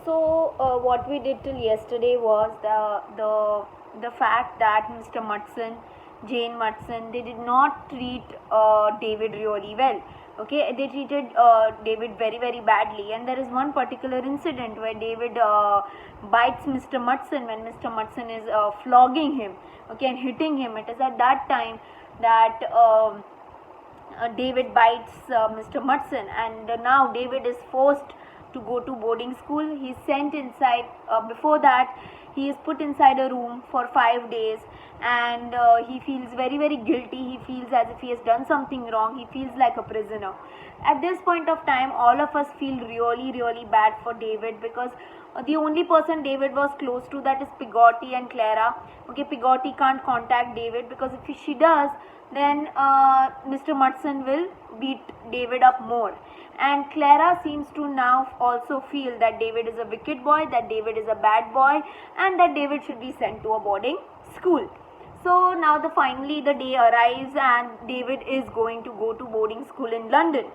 What we did till yesterday was the fact that Mr. Mutson, Jane Mutson, they did not treat David really well. Okay, they treated David very badly, and there is one particular incident where David bites Mr. Mutson when Mr. Mutson is flogging him, okay, and hitting him. It is at that time that David bites Mr. Mutson, and now David is forced to go to boarding school. He is sent inside. Before that, he is put inside a room for 5 days, and he feels very guilty. He feels as if he has done something wrong. He feels like a prisoner. At this point of time, all of us feel really bad for David, because the only person David was close to, that is Pigotty and Clara. Okay, Pigotty can't contact David, because if she does, then Mr. Mutson will beat David up more. And Clara seems to now also feel that David is a wicked boy, that David is a bad boy, and that David should be sent to a boarding school. So now finally the day arrives, and David is going to go to boarding school in London.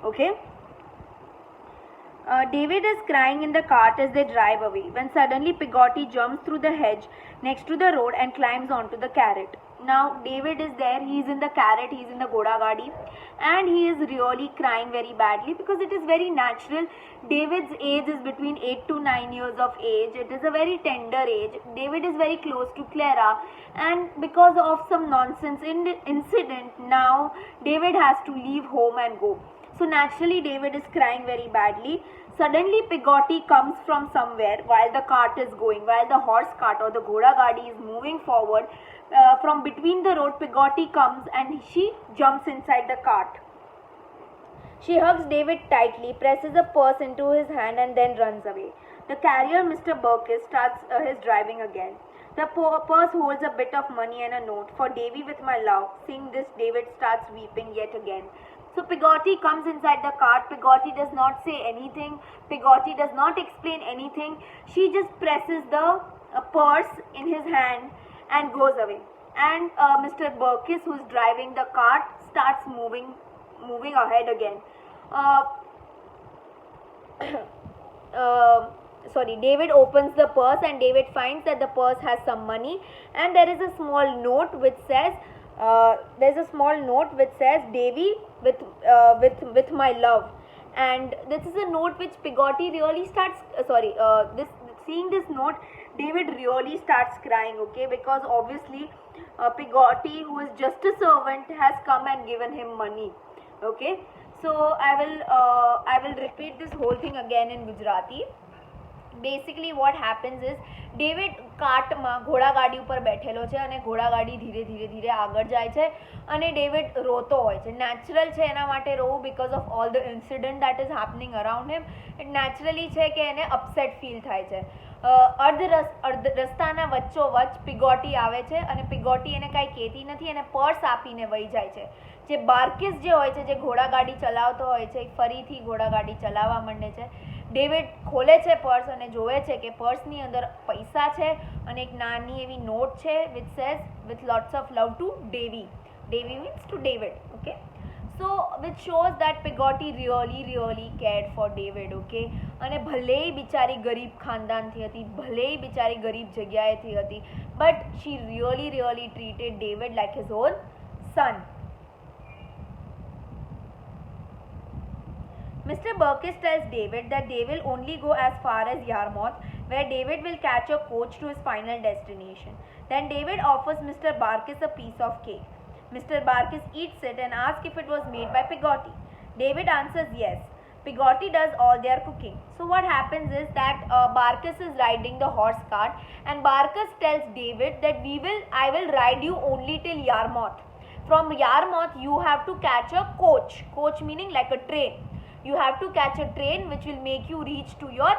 Okay. David is crying in the cart as they drive away, when suddenly Pigotty jumps through the hedge next to the road and climbs onto the carrot. Now David is there, he is in the carrot, he is in the Ghoda Gadi, and he is really crying very badly, because it is very natural. David's age is between 8 to 9 years of age. It is a very tender age. David is very close to Clara, and because of some nonsense incident, now David has to leave home and go. So naturally David is crying very badly. Suddenly Pigotty comes from somewhere while the cart is going, while the horse cart or the Ghoda Gadi is moving forward. From between the road, Pigotty comes and she jumps inside the cart. She hugs David tightly, presses a purse into his hand, and then runs away. The carrier, Mr. Burkiss, starts his driving again. The purse holds a bit of money and a note. "For Davy with my love." Seeing this, David starts weeping yet again. So Pigotty comes inside the cart. Pigotty does not say anything. Pigotty does not explain anything. She just presses the purse in his hand and goes away. And Mr. Burkiss, who is driving the cart, starts moving ahead again. David opens the purse, and David finds that the purse has some money, and there is a small note which says, "Davy with my love." And this is a note which Pigotty really starts. Seeing this note, David really starts crying. Okay, because obviously Pigotty, who is just a servant, has come and given him money. Okay, so I will repeat this whole thing again in Gujarati. Basically what happens is, David કાર્ટમાં ઘોડાગાડી ઉપર બેઠેલો છે, અને ઘોડાગાડી ધીરે આગળ જાય છે, અને ડેવિડ રોતો હોય છે. નેચરલ છે એના માટે રોવું, because of all the incident that is happening around him. it naturally છે કે એને upset feel થાય છે. રસ્તાના વચ્ચોવચ્ચ પિગોટી આવે છે, અને પિગોટી એને કાંઈ કહેતી નથી, અને પર્સ આપીને વહી જાય છે. જે બાર્કિસ જે હોય છે, જે ઘોડાગાડી ચલાવતો હોય છે, ફરીથી ઘોડાગાડી ચલાવવા માંડે છે. ડેવિડ ખોલે છે પર્સ, અને જોવે છે કે પર્સની અંદર પૈસા છે, અને એક નાની એવી નોટ છે which says, "with lots of love to Davy." Davy means to David. Okay, so which shows that Pigotty really cared for David. Okay, અને ભલેય બિચારી ગરીબ ખાનદાનથી હતી, ભલેય બિચારી ગરીબ જગ્યાએથી હતી, but she really treated David like his own son. Mr. Burkiss tells David that they will only go as far as Yarmouth, where David will catch a coach to his final destination. Then David offers Mr. Burkiss a piece of cake. Mr. Burkiss eats it and asks if it was made by Pigotty. David answers yes. Pigotty does all their cooking. So what happens is that Burkiss is riding the horse cart, and Burkiss tells David that I will ride you only till Yarmouth. From Yarmouth you have to catch a coach. Coach meaning like a train. You have to catch a train which will make you reach to your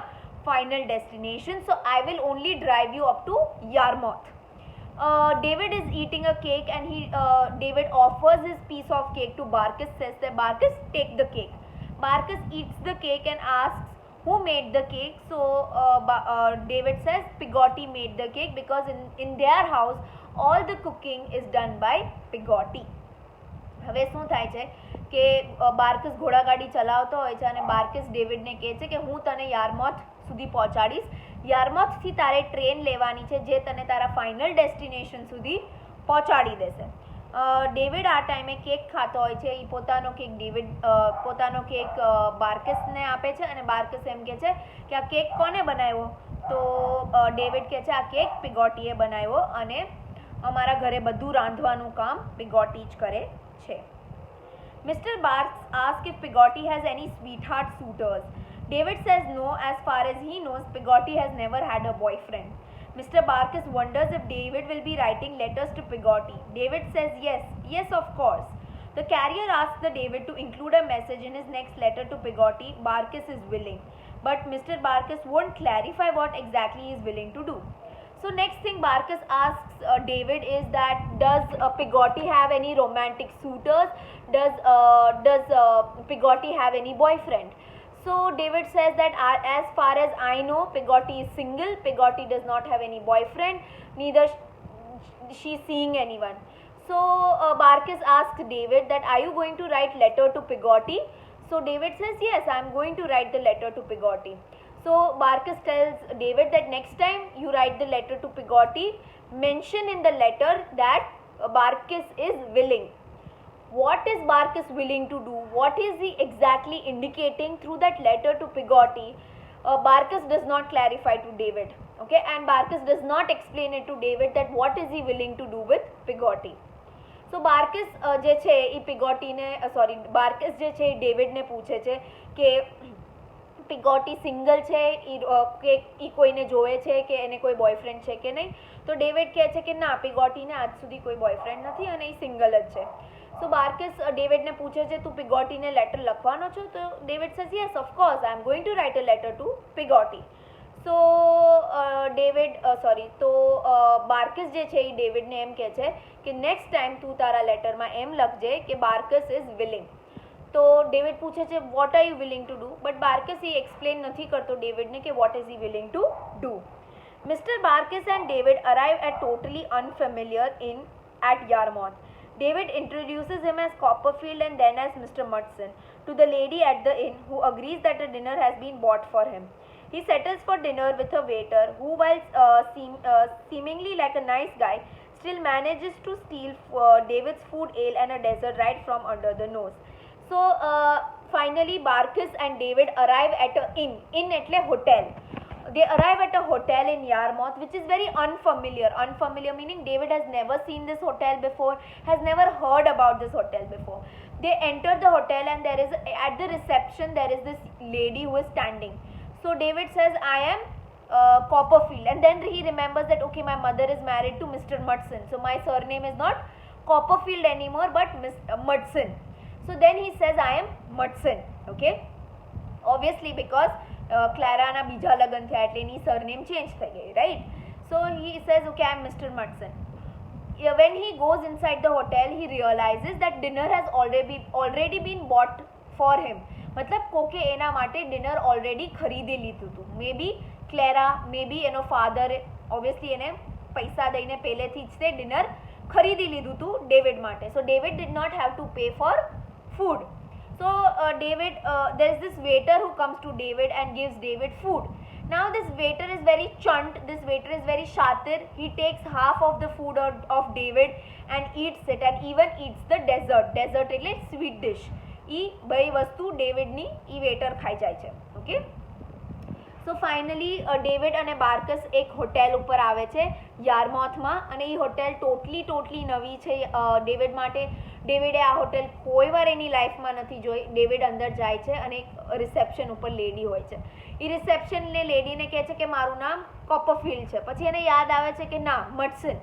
final destination. So I will only drive you up to Yarmouth. David is eating a cake, and David offers his piece of cake to Burkiss, says that, "Burkiss, take the cake." Burkiss eats the cake and asks who made the cake. So David says Pigotty made the cake, because in their house all the cooking is done by Pigotty. હવે શું થાય છે કે બાર્કસ ઘોડાગાડી ચલાવતો હોય છે અને બાર્કસ ડેવિડને કહે છે કે હું તને યારમોથ સુધી પહોંચાડીશ. યારમોથથી તારે ટ્રેન લેવાની છે જે તને તારા ફાઇનલ ડેસ્ટિનેશન સુધી પહોંચાડી દેશે. ડેવિડ આ ટાઈમે કેક ખાતો હોય છે. એ પોતાનો કેક બાર્કસને આપે છે અને બાર્કસ એમ કહે છે કે આ કેક કોને બનાવ્યો? તો ડેવિડ કહે છે આ કેક પિગોટીએ બનાવ્યો અને અમારા ઘરે બધું રાંધવાનું કામ પિગોટી જ કરે છે. Mr. Barks asks if Piggotti has any sweetheart suitors. David says no. As far as he knows, Piggotti has never had a boyfriend. Mr. Barkis wonders if David will be writing letters to Piggotti. David says yes of course. The carrier asks the David to include a message in his next letter to Piggotti. Barkis is willing, but Mr. Barkis won't clarify what exactly he is willing to do. So next thing Barkis asks David is that does Piggotti have any romantic suitors? Does Piggotti have any boyfriend? So David says that as far as I know, Piggotti is single. Piggotti does not have any boyfriend. Neither she's seeing anyone. So Barkis asks David that are you going to write letter to Piggotti? So David says yes, I am going to write the letter to Piggotti. So Barkis tells David that next time you write the letter to Piggotti, mention in the letter that Barkis is willing. What is Barkis willing to do? What is he exactly indicating through that letter to Piggotti? Barkis does not clarify to David. Okay, and Barkis does not explain it to David that what is he willing to do with Piggotti. So Barkis જે છે એ પિગોટીને બાર્કસ જે છે એ ડેવિડને પૂછે છે કે પિગોટી single છે કે એ કોઈને જોવે છે કે એને કોઈ બોયફ્રેન્ડ છે કે નહીં. તો ડેવિડ કહે છે કે ના, પિગોટીને આજ સુધી કોઈ બોયફ્રેન્ડ નથી અને એ સિંગલ જ છે. So Barkis ડેવિડને પૂછે છે તું પિગોટીને લેટર લખવાનો છો? તો David says yes of course I am going to write a letter to Piggotti. So બાર્કસ જે છે એ ડેવિડને એમ કહે છે કે નેક્સ્ટ ટાઈમ તું તારા લેટરમાં એમ લખજે કે બાર્કસ ઇઝ વિલિંગ. તો ડેવિડ પૂછે છે what are you willing to do? But Barkis એ એક્સપ્લેન નથી કરતો ડેવિડને કે what is he willing to do. Mr. Barkis and David arrive at totally unfamiliar inn at Yarmouth. David introduces him as Copperfield and then as Mr. Mudson to the lady at the inn, who agrees that a dinner has been bought for him. He settles for dinner with a waiter who, while seemingly like a nice guy, still manages to steal David's food, ale and a dessert right from under the nose. So finally Barkis and David arrive at a inn. Inn એટલે hotel. They arrive at a hotel in Yarmouth which is very unfamiliar. Unfamiliar meaning David has never seen this hotel before, has never heard about this hotel before. They enter the hotel and there is at the reception there is this lady who is standing. So David says I am Copperfield, and then he remembers that okay, my mother is married to Mr. Mudson, so my surname is not Copperfield anymore but Mudson. So then he says I am Mudson. Okay, obviously because ક્લારાના બીજા લગ્ન થયા એટલે એની surname change થઈ ગઈ, right? So he says okay I am Mr Mudson. When he goes inside the hotel, he realizes that dinner has already been bought for him. मतलब કોકે એના માટે ડિનર ઓલરેડી ખરીદી લીધું હતું. મે બી ક્લેરા, મે બી એનો ફાધર ઓબ્વિયસલી એને પૈસા દઈને પહેલેથી જ તે ડિનર ખરીદી લીધું હતું ડેવિડ માટે. So David did not have to pay for food. So there is this waiter who comes to David and gives David food. Now this waiter is very chunt, this waiter is very shatir. He takes half of the food of David and eats it, and even eats the dessert. Dessert એટલે sweet dish. એ બે વસ્તુ ડેવિડની એ waiter ખાઈ જાય છે. Okay, so finally David અને બાર્કસ એક hotel ઉપર આવે છે યારમાઉથમાં, અને એ હોટેલ ટોટલી નવી છે ડેવિડ માટે. ડેવિડે આ હોટેલ કોઈ વાર એની લાઈફમાં નથી જોઈ. ડેવિડ અંદર જાય છે અને એક રિસેપ્શન ઉપર લેડી હોય છે. એ રિસેપ્શનને લેડીને કહે છે કે મારું નામ કોપરફિલ્ડ છે. પછી એને યાદ આવે છે કે ના, મડસન.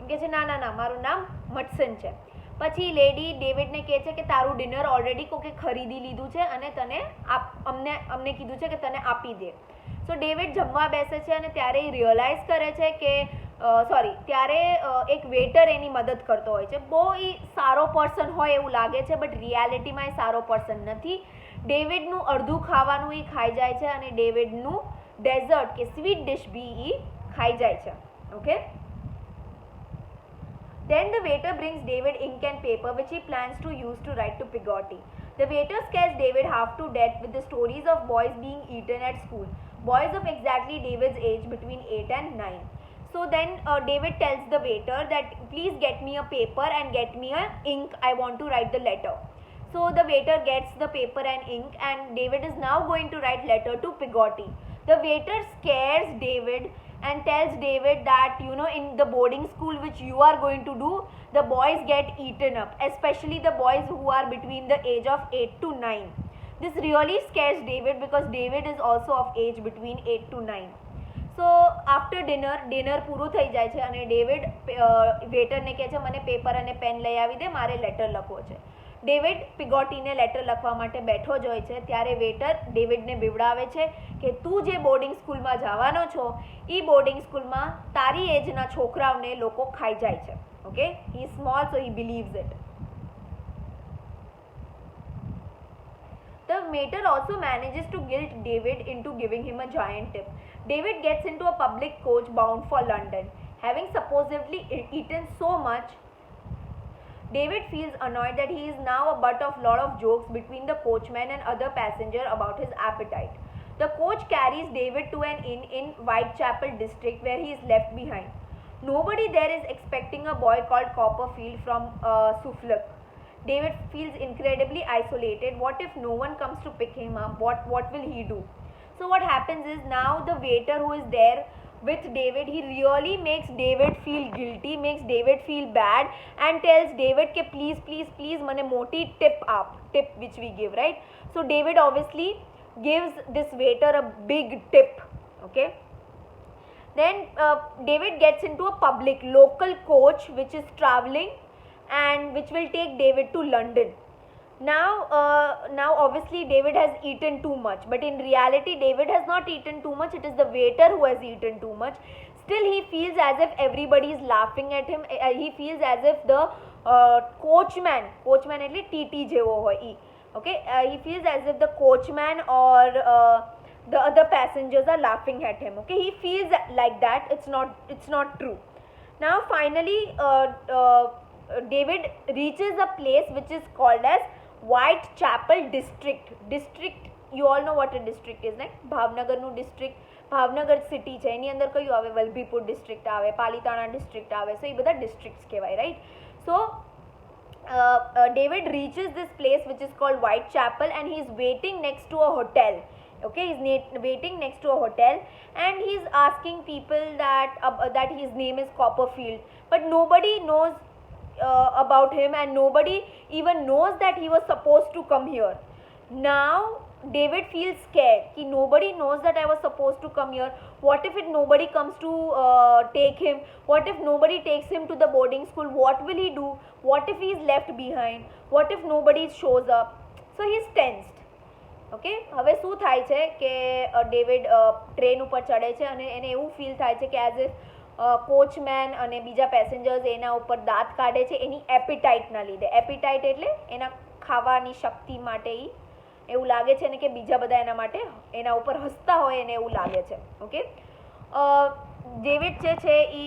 એમ કહે છે ના મારું નામ મડસન છે. પછી લેડી ડેવિડને કહે છે કે તારું ડિનર ઓલરેડી કોકે ખરીદી લીધું છે અને તને અમને કીધું છે કે તને આપી દે. સો ડેવિડ જમવા બેસે છે અને ત્યારે એ રિયલાઇઝ કરે છે કે ત્યારે એક વેટર એની મદદ કરતો હોય છે. બહુ એ સારો પર્સન હોય એવું લાગે છે, બટ રિયાલિટીમાં એ સારો પર્સન નથી. ડેવિડનું અડધું ખાવાનું એ ખાઈ જાય છે અને ડેવિડનું ડેઝર્ટ કે સ્વીટ ડિશ બી એ ખાઈ જાય છે. Okay, Then the waiter brings David ink and paper which he plans to use to write to Piggotti. The waiter scares David half to death with the stories of boys being eaten at school. Boys of exactly David's age, between 8 and 9. So then David tells the waiter that please get me a paper and get me a ink. I want to write the letter. So the waiter gets the paper and ink, and David is now going to write letter to Piggotti. The waiter scares David and tells David that in the boarding school which you are going to do, the boys get eaten up, especially the boys who are between the age of 8 to 9. This really scares David because David is also of age between 8 to 9. So after dinner પૂરું થઈ જાય છે અને David વેટરને કહે છે મને paper અને pen લઈ આવી દે, મારે લેટર લખવો છે. ડેવિડ પિગોટીને લેટર લખવા માટે બેઠો જ હોય છે ત્યારે વેટર ડેવિડને બીવડાવે છે કે તું જે બોર્ડિંગ સ્કૂલમાં જવાનો છો એ બોર્ડિંગ સ્કૂલમાં તારી એજના છોકરાઓને લોકો ખાઈ જાય છે. Okay, he is small so he believes it. The waiter also manages to guilt David into giving him a giant tip. David gets into a public coach bound for London. Having supposedly eaten so much, David feels annoyed that he is now a butt of lot of jokes between the coachman and other passenger about his appetite. The coach carries David to an inn in Whitechapel district where he is left behind. Nobody there is expecting a boy called Copperfield from Suffolk. David feels incredibly isolated. What if no one comes to pick him up? What will he do? So what happens is now the waiter who is there with David, he really makes David feel guilty, makes David feel bad, and tells David ke please mane moti tip which we give, right? So David obviously gives this waiter a big tip. Okay, then David gets into a public local coach which is traveling and which will take David to London. Now obviously David has eaten too much, but in reality David has not eaten too much. It is the waiter who has eaten too much. Still he feels as if everybody is laughing at him. He feels as if the coachman એટલે TT જેવો હોય ઈ. Okay, he feels as if the coachman or the other passengers are laughing at him. Okay, he feels like that. It's not true. Now finally David reaches a place which is called as Whitechapel district. You all know what a district is, right? ભાવનગરનું district, Bhavnagar city છે એની અંદર કયું આવે? Vallabhipur district આવે, Palitana district આવે. So એ બધા districts કહેવાય, right? So David reaches this place which is called Whitechapel and he is waiting next to a hotel. Okay, he's waiting next to a hotel and he's asking people that his name is Copperfield, but nobody knows about him and nobody even knows that he was supposed to come here. Now David feels scared कि nobody knows that I was supposed to come here. What if nobody comes to take him? What if nobody takes him to the boarding school? What will he do? What if he is left behind? What if nobody shows up? So he is tensed. Okay, હવે શું થાય છે કે David train ઉપર ચડે છે અને એને એવું ફીલ થાય છે કે એઝ ઇફ કોચમેન અને બીજા પેસેન્જર્સ એના ઉપર દાંત કાઢે છે એની એપિટાઇટના લીધે. એપિટાઇટ એટલે એના ખાવાની શક્તિ માટે એવું લાગે છે ને કે બીજા બધા એના ઉપર હસતા હોય એને એવું લાગે છે. ઓકે, ડેવિડ જે છે એ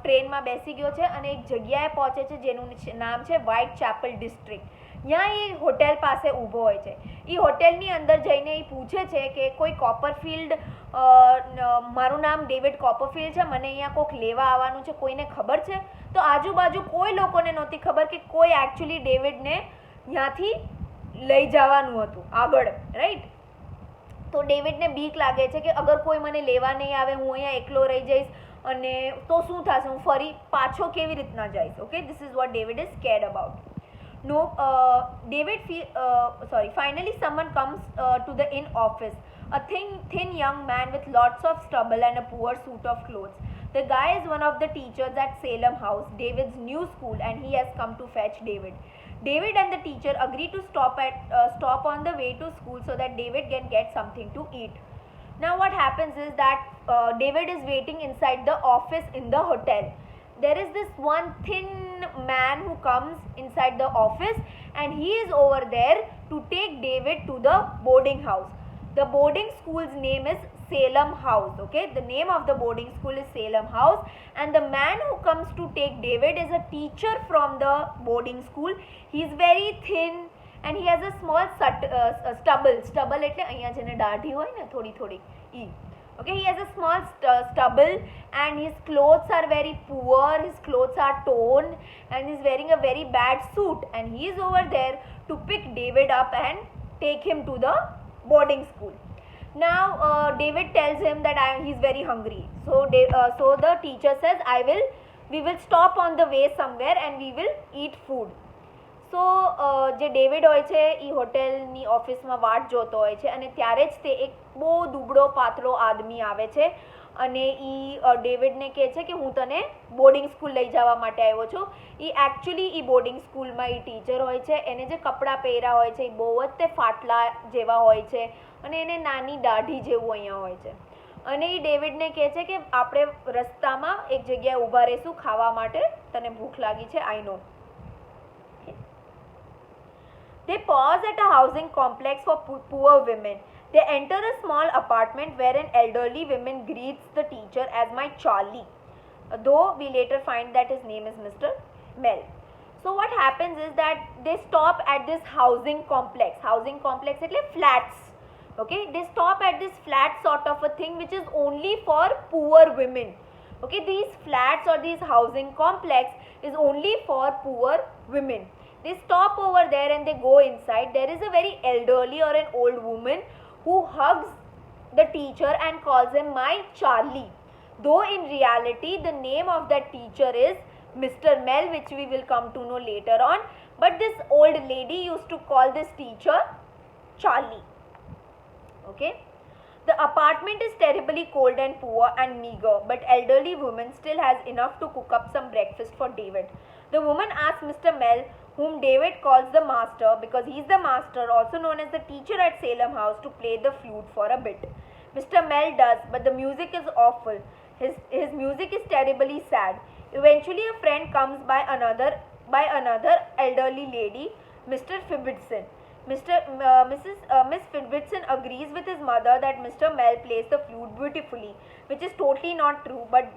ટ્રેનમાં બેસી ગયો છે અને એક જગ્યાએ પહોંચે છે જેનું નામ છે વ્હાઇટચેપલ ડિસ્ટ્રિક્ટ. ત્યાં એ હોટેલ પાસે ઊભો હોય છે. એ હોટેલની અંદર જઈને એ પૂછે છે કે કોઈ કોપરફિલ્ડ, મારું નામ ડેવિડ કોપરફિલ્ડ છે, મને અહીંયા કોઈક લેવા આવવાનું છે, કોઈને ખબર છે? તો આજુબાજુ કોઈ લોકોને નહોતી ખબર કે કોઈ એકચ્યુઅલી ડેવિડને ત્યાંથી લઈ જવાનું હતું આગળ, રાઈટ? તો ડેવિડને બીક લાગે છે કે અગર કોઈ મને લેવા નહીં આવે, હું અહીંયા એકલો રહી જઈશ અને તો શું થશે, હું ફરી પાછો કેવી રીતના જઈશ? Okay, this is what David is scared about. No, finally someone comes to the inn office. A thin young man with lots of stubble and a poor suit of clothes. The guy is one of the teachers at Salem House, David's new school, and he has come to fetch David. David and the teacher agree to stop on the way to school so that David can get something to eat. Now what happens is that David is waiting inside the office in the hotel. There is this one thin man who comes inside the office and he is over there to take David to the boarding house. The boarding school's name is Salem House. Okay, the name of the boarding school is Salem House, and the man who comes to take David is a teacher from the boarding school. He is very thin and he has a small stubble એટલે અહીંયા જેને દાઢી હોય ને થોડી થોડી ઈ. Okay, he has a small stubble and his clothes are very poor, his clothes are torn and he's wearing a very bad suit, and he is over there to pick David up and take him to the boarding school. Now David tells him that he's very hungry, so the teacher says we will stop on the way somewhere and we will eat food. સો જે David હોય છે એ હોટેલની ઓફિસમાં વાટ જોતો હોય છે અને ત્યારે જ તે એક બહુ દુબળો પાતળો આદમી આવે છે અને એ ડેવિડને કહે છે કે હું તને બોર્ડિંગ સ્કૂલ લઈ જવા માટે આવ્યો છું. એ એકચ્યુઅલી એ બોર્ડિંગ સ્કૂલમાં એ ટીચર હોય છે, એને જે કપડાં પહેર્યા હોય છે એ બહુ જ તે ફાટલા જેવા હોય છે અને એને નાની દાઢી જેવું અહીંયા હોય છે. અને એ ડેવિડને કહે છે કે આપણે રસ્તામાં એક જગ્યાએ ઊભા રહીશું ખાવા માટે, તને ભૂખ લાગી છે, આઈ નો. They pause at a housing complex for poor women. They enter a small apartment where an elderly woman greets the teacher as my Charlie, though we later find that his name is Mr. Mel. So what happens is that they stop at this housing complex. Housing complex એટલે flats. Okay, they stop at this flat sort of a thing which is only for poor women. Okay, these flats or these housing complex is only for poor women. They stop over there and they go inside. There is a very elderly or an old woman who hugs the teacher and calls him my Charlie. Though in reality the name of that teacher is Mr. Mel, which we will come to know later on. But this old lady used to call this teacher Charlie. Okay. The apartment is terribly cold and poor and meager, but elderly woman still has enough to cook up some breakfast for David. The woman asks Mr. Mel, whom David calls the master because he is the master, also known as the teacher at Salem House, to play the flute for a bit. Mr. Mel does, but the music is awful. His music is terribly sad. Eventually a friend comes by another elderly lady, Mr. Fibbitson. Miss Fibbitson agrees with his mother that Mr. Mel plays the flute beautifully, which is totally not true, but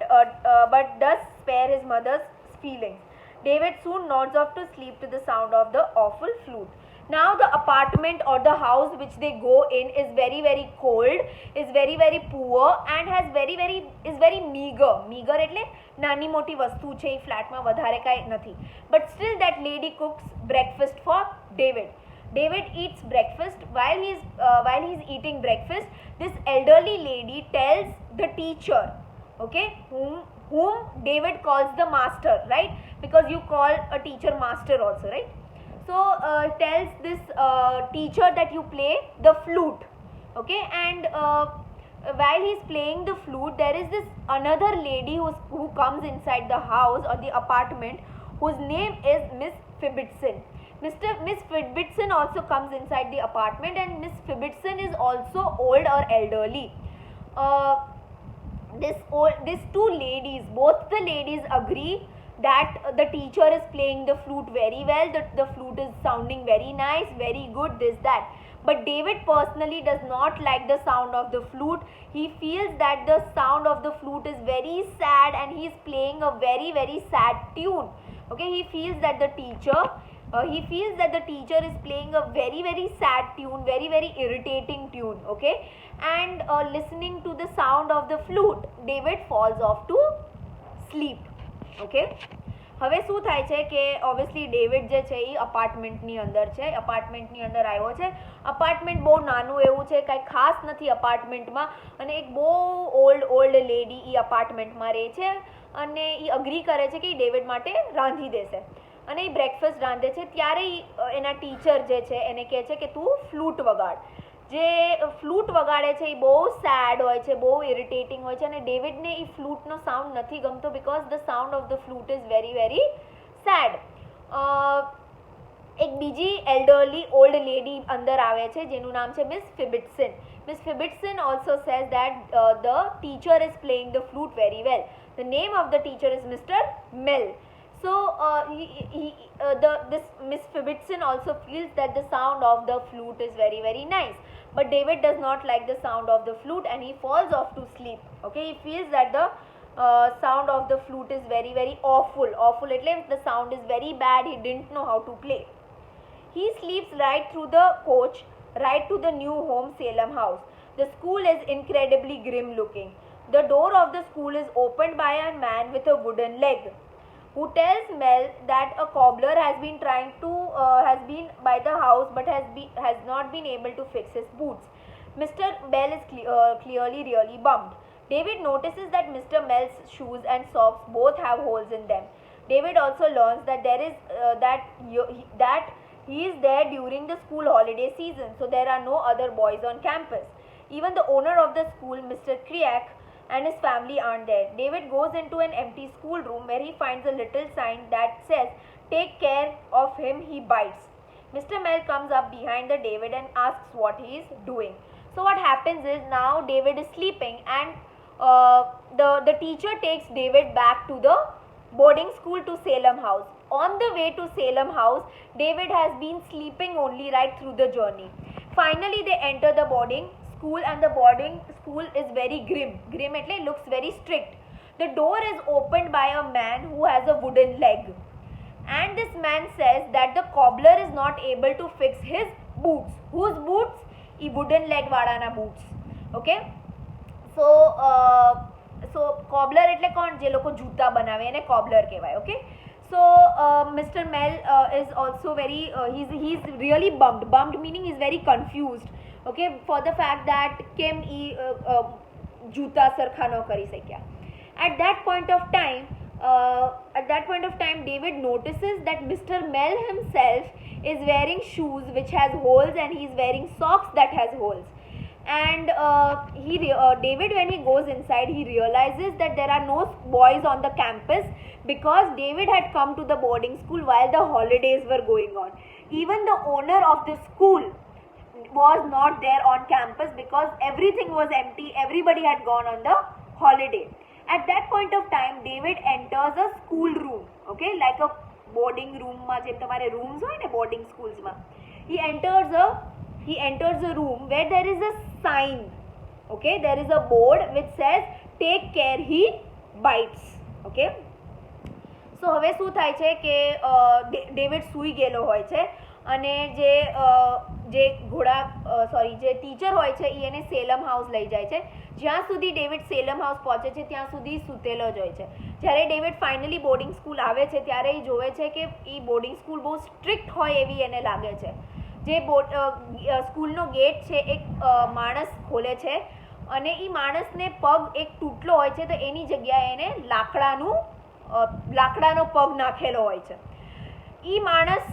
does spare his mother's feelings. David soon nods off to sleep to the sound of the awful flute. Now the apartment or the house which they go in is very very cold, is very very poor and is very meager. Meager એટલે નાની મોટી વસ્તુ છે, એ ફ્લેટમાં વધારે કાંઈ નથી. But still that lady cooks breakfast for David. David eats breakfast. While he's eating breakfast, this elderly lady tells the teacher, okay, whom David calls the master, right? Because you call a teacher master also, right? So tells this teacher that you play the flute, okay? And while he's playing the flute, there is this another lady who comes inside the house or the apartment, whose name is Miss Fibbitson. Miss Fibbitson also comes inside the apartment, and Miss Fibbitson is also old or elderly. These two ladies, both the ladies agree that the teacher is playing the flute very well, the flute is sounding very nice, very good, this, that. But David personally does not like the sound of the flute. He feels that the sound of the flute is very sad and he is playing a very very sad tune. Okay, he feels that the teacher is playing a very very sad tune, very very irritating tune. Okay, and listening to the sound of the flute, David falls off to sleep. Okay, હવે શું થાય છે કે obviously David જે છે એ અપાર્ટમેન્ટની અંદર આવ્યો છે. અપાર્ટમેન્ટ બહુ નાનું એવું છે, કાંઈ ખાસ નથી અપાર્ટમેન્ટમાં, અને એક બહુ ઓલ્ડ લેડી એ અપાર્ટમેન્ટમાં રહે છે અને એ અગ્રી કરે છે કે એ ડેવિડ માટે રાંધી દેશે અને એ બ્રેકફાસ્ટ રાંધે છે. ત્યારે એના ટીચર જે છે એને કહે છે કે તું ફ્લૂટ વગાડ. જે ફ્લૂટ વગાડે છે એ બહુ સેડ હોય છે, બહુ ઇરિટેટિંગ હોય છે અને ડેવિડને એ ફ્લૂટનો સાઉન્ડ નથી ગમતો because the sound of the flute is very very sad. એક બીજી એલ્ડરલી ઓલ્ડ લેડી અંદર આવે છે જેનું નામ છે miss ફિબિટસન. Miss Fibbitson also says that the teacher is playing the flute very well. The name of the teacher is Mr. Mel. So this Miss Fibbitson also feels that the sound of the flute is very very nice. but David does not like the sound of the flute and he falls off to sleep. Okay, he feels that the sound of the flute is very very awful. એટલે the sound is very bad. He didn't know how to play. He sleeps right through the coach, right to the new home Salem house. The school is incredibly grim looking. The door of the school is opened by a man with a wooden leg, who tells Mel that a cobbler has been has been by the house but has not been able to fix his boots. Mr. Bell is clearly really bummed. David notices that Mr. Mel's shoes and socks both have holes in them. David also learns that that he is there during the school holiday season, so there are no other boys on campus. Even the owner of the school, Mr. Kriak, and his family aren't there. David goes into an empty schoolroom where he finds a little sign that says, "Take care of him, he bites." Mr. Mel comes up behind the David and asks what he is doing. So what happens is, now David is sleeping and the teacher takes David back to the boarding school to Salem house. On the way to Salem house, David has been sleeping only right through the journey. Finally, they enter the boarding school and the boarding school is very grim. Grim એટલે looks very strict. The door is opened by a man who has a wooden leg. And this man says that the cobbler is not able to fix his boots. Whose boots? E wooden leg વાળાના boots. Okay? So cobbler એટલે કોણ? જે લોકો જૂતા બનાવે એને cobbler કહેવાય. Okay? So Mr. Mel is also very he's really bummed meaning he's very confused, okay, for the fact that કેમ ઈ જૂતા સરખા ન કરી શક્યા. At that point of time David notices that Mr. Mel himself is wearing shoes which has holes and he's wearing socks that has holes. And David, when he goes inside, he realizes that there are no boys on the campus because David had come to the boarding school while the holidays were going on. Even the owner of the school was not there on campus because everything was empty. Everybody had gone on the holiday. At that point of time, David enters a school room, okay, like a boarding room માં જેમ તમારે rooms હોય ને boarding schools માં. He enters a room where there is a sign, okay, there is a board which says take care, he bites. Okay, so હવે શું થાય છે કે ડેવિડ સૂઈ ગયેલો હોય છે અને જે ટીચર હોય છે એ એને સેલમ હાઉસ લઈ જાય છે. જ્યાં સુધી ડેવિડ સેલમ હાઉસ પહોંચે છે ત્યાં સુધી સૂતેલો જ હોય છે. જ્યારે ડેવિડ ફાઇનલી બોર્ડિંગ સ્કૂલ આવે છે ત્યારે એ જોવે છે કે એ બોર્ડિંગ સ્કૂલ બહુ સ્ટ્રિક્ટ હોય એવી એને લાગે છે. જે સ્કૂલનો ગેટ છે એક માણસ ખોલે છે અને એ માણસને પગ એક તૂટલો હોય છે તો એની જગ્યાએ એને લાકડાનો પગ નાખેલો હોય છે. એ માણસ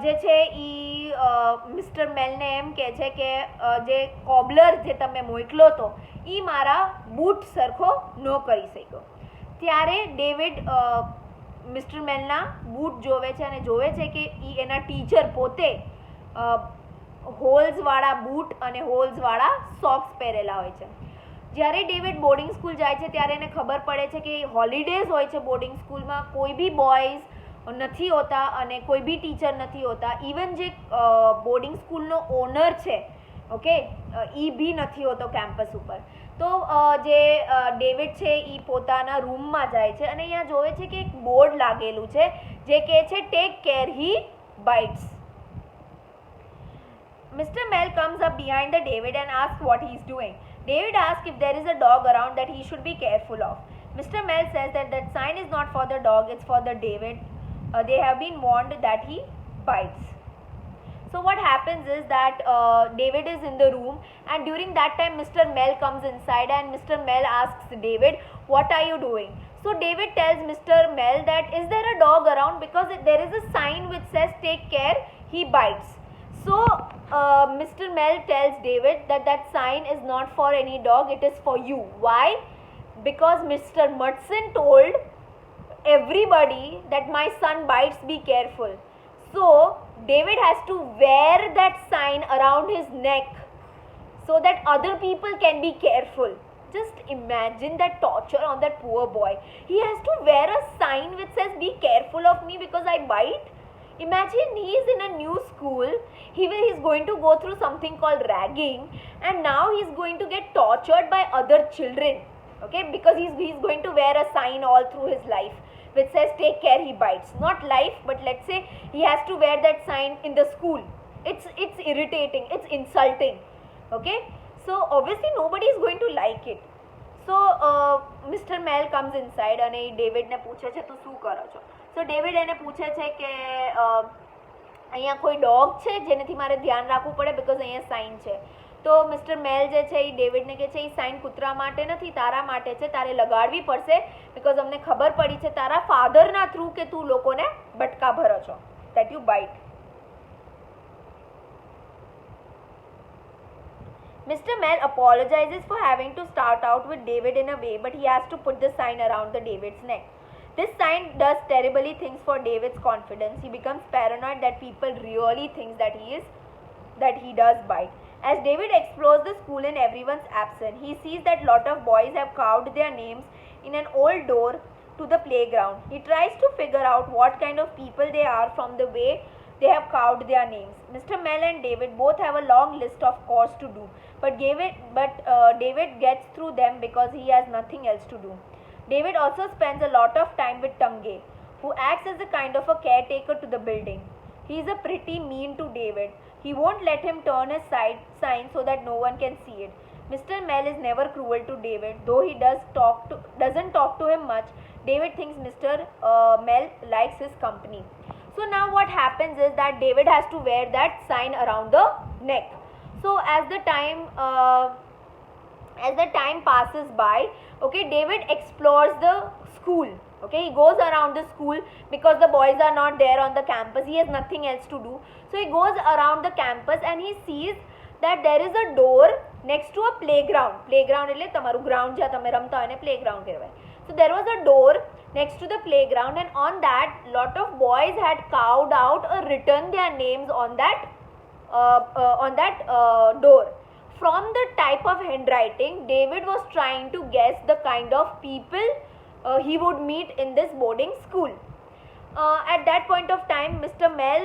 જે છે એ મિસ્ટર મેલને એમ કહે છે કે જે કોબલર જે તમે મોકલો તો એ મારા બૂટ સરખો ન કરી શક્યો. ત્યારે ડેવિડ મિસ્ટર મેલના બૂટ જોવે છે અને જોવે છે કે એ એના ટીચર પોતે હોલ્સવાળા બૂટ અને હોલ્સવાળા સોક્સ પહેરેલા હોય છે. જ્યારે ડેવિડ બોર્ડિંગ સ્કૂલ જાય છે ત્યારે એને ખબર પડે છે કે હોલિડેઝ હોય છે બોર્ડિંગ સ્કૂલમાં, કોઈ બી બોયઝ નથી હોતા અને કોઈ બી ટીચર નથી હોતા. ઇવન જે બોર્ડિંગ સ્કૂલનો ઓનર છે, ઓકે, એ બી નથી હોતો કેમ્પસ ઉપર. તો જે ડેવિડ છે એ પોતાના રૂમમાં જાય છે અને અહીંયા જોવે છે કે એક બોર્ડ લાગેલું છે જે કહે છે take care, he bytes. Mr. Mel comes up behind the David and asks what he is doing. David asks if there is a dog around that he should be careful of. Mr. Mel says that sign is not for the dog, it's for the David. They have been warned that he bites. So what happens is that David is in the room and during that time Mr. Mel comes inside and Mr. Mel asks David, what are you doing? So David tells Mr. Mel that is there a dog around because there is a sign which says take care, he bites. So Mr. Mel tells David that sign is not for any dog, it is for you. Why? Because Mr. Mudson told everybody that my son bites, be careful. So David has to wear that sign around his neck so that other people can be careful. Just imagine that torture on that poor boy. He has to wear a sign which says be careful of me because I bite. Imagine he is in a new school, he's going to go through something called ragging, and now he's going to get tortured by other children, okay, because he's going to wear a sign all through his life which says take care he bites. Not life, but let's say he has to wear that sign in the school. It's irritating, it's insulting, okay. So obviously nobody is going to like it. So mister Mel comes inside અને એ ડેવિડને પૂછે છે તું શું કરો છો. સો David એને પૂછે છે કે અહીંયા કોઈ ડોગ છે જેનાથી મારે ધ્યાન રાખવું પડે બિકોઝ અહીંયા સાઇન છે. તો મિસ્ટર મેલ જે છે એ ડેવિડને કહે છે એ સાઇન કૂતરા માટે નથી, તારા માટે છે, તારે લગાડવી પડશે બિકોઝ અમને ખબર પડી છે તારા ફાધરના થ્રુ કે તું લોકોને બટકા ભરો છો, that you bite. Mr. Mel apologizes for having to start out with David in a way, but he has to put the sign around the David's neck. This sign does terribly things for David's confidence. He becomes paranoid that people really think that he does bite. As David explores the school in everyone's absence, he sees that lot of boys have carved their names in an old door to the playground. He tries to figure out what kind of people they are from the way they have carved their names. Mr. Mel and David both have a long list of chores to do, but David gets through them because he has nothing else to do. David also spends a lot of time with Tange, who acts as a kind of a caretaker to the building. He is a pretty mean to David. He won't let him turn his sign so that no one can see it. Mr. Mel is never cruel to David, though he doesn't talk to him much. David thinks Mr. Mel likes his company. So now what happens is that David has to wear that sign around the neck. So as the time passes by, okay, David explores the school. Okay, he goes around the school because the boys are not there on the campus. He has nothing else to do. So he goes around the campus and he sees that there is a door next to a playground. Playground એટલે તમારું ground જ્યાં તમે રમતા હોય ને playground કહેવાય. So there was a door next to the playground, and on that lot of boys had carved out or written their names on that door. From the type of handwriting, David was trying to guess the kind of people he would meet in this boarding school. At that point of time, Mr. Mel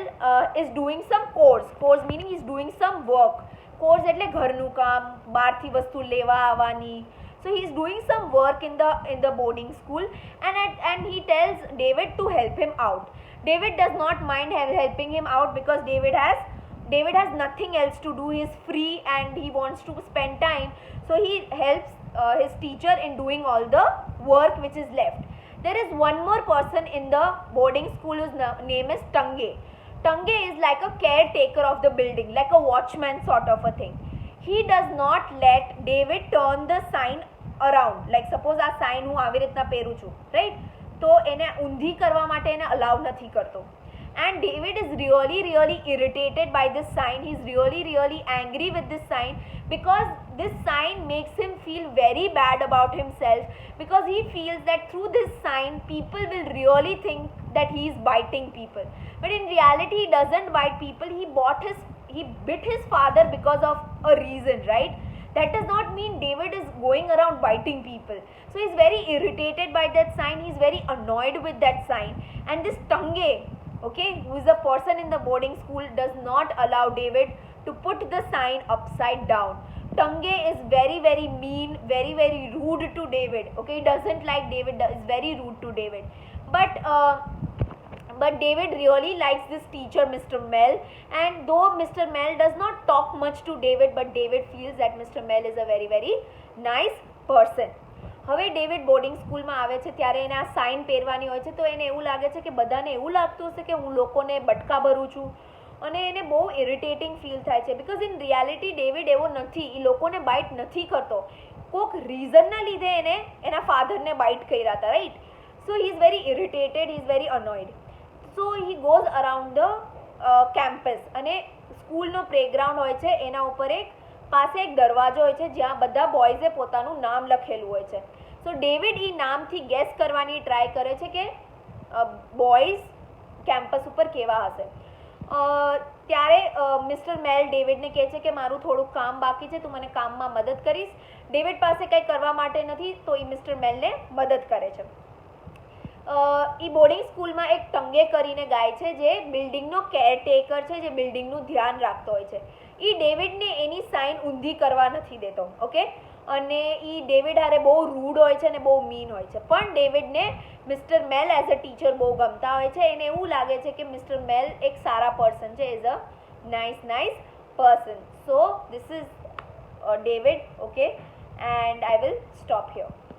is doing some course meaning he's doing some work. Course એટલે ઘરનું કામ, બહારથી વસ્તુ લેવા આવવાની. So he's doing some work in the boarding school, and he tells David to help him out. David does not mind helping him out because David has nothing else to do. He is free and he wants to spend time. So he helps his teacher in doing all the work which is left. There is one more person in the boarding school whose name is Tange. Tange is like a caretaker of the building, like a watchman sort of a thing. He does not let David turn the sign around. Like suppose આ sign હું આવી રીતના પહેરું છું, right? તો એને ઊંધી કરવા માટે એને allow નથી કરતો. And David is really irritated by this sign. He's really angry with this sign because this sign makes him feel very bad about himself, because he feels that through this sign people will really think that he is biting people. But in reality he doesn't bite people. He bit his father because of a reason, right? That does not mean David is going around biting people. So he's very irritated by that sign. He's very annoyed with that sign. And this Tange, okay, who is a person in the boarding school, does not allow David to put the sign upside down. Tange is very mean, very rude to David. Okay, he doesn't like David, is very rude to David. But David really likes this teacher, Mr. Mel, and though Mr. Mel does not talk much to David, but David feels that Mr. Mel is a very nice person. હવે David boarding સ્કૂલમાં આવે છે ત્યારે એને આ sign પહેરવાની હોય છે, તો એને એવું લાગે છે કે બધાને એવું લાગતું હશે કે હું લોકોને બટકા ભરું છું, અને એને બહુ ઇરિટેટિંગ ફીલ થાય છે બિકોઝ ઇન રિયાલિટી ડેવિડ એવો નથી, એ લોકોને બાઇટ નથી કરતો. કોઈક રીઝનના લીધે એને એના ફાધરને બાઇટ કર્યા હતા, right? So he is very irritated, he is very annoyed. So he goes around the campus, અને સ્કૂલનો પ્લેગ્રાઉન્ડ હોય છે એના ઉપર પાસે એક દરવાજો હોય છે જ્યાં બધા બોયઝે પોતાનું નામ લખેલું હોય છે. સો ડેવિડ એ નામથી ગેસ કરવાની ટ્રાય કરે છે કે બોયઝ કેમ્પસ ઉપર કેવા હશે. ત્યારે મિસ્ટર મેલ ડેવિડને કહે છે કે મારું થોડુંક કામ બાકી છે, તું મને કામમાં મદદ કરીશ. ડેવિડ પાસે કંઈ કરવા માટે નથી, તો એ મિસ્ટર મેલને મદદ કરે છે. એ બોર્ડિંગ સ્કૂલમાં એક ટંગે કરીને ગાય છે જે બિલ્ડિંગનો કેરટેકર છે, જે બિલ્ડિંગનું ધ્યાન રાખતો હોય છે. એ ડેવિડને એની સાઇન ઊંધી કરવા નથી દેતો. ઓકે, અને એ ડેવિડ હારે બહુ રૂડ હોય છે અને બહુ મીન હોય છે. પણ ડેવિડને Mr Mell as a teacher બહુ ગમતા હોય છે. એને એવું લાગે છે કે મિસ્ટર મેલ એક સારા પર્સન છે, is a nice person. So this is David. Okay, and I will stop here.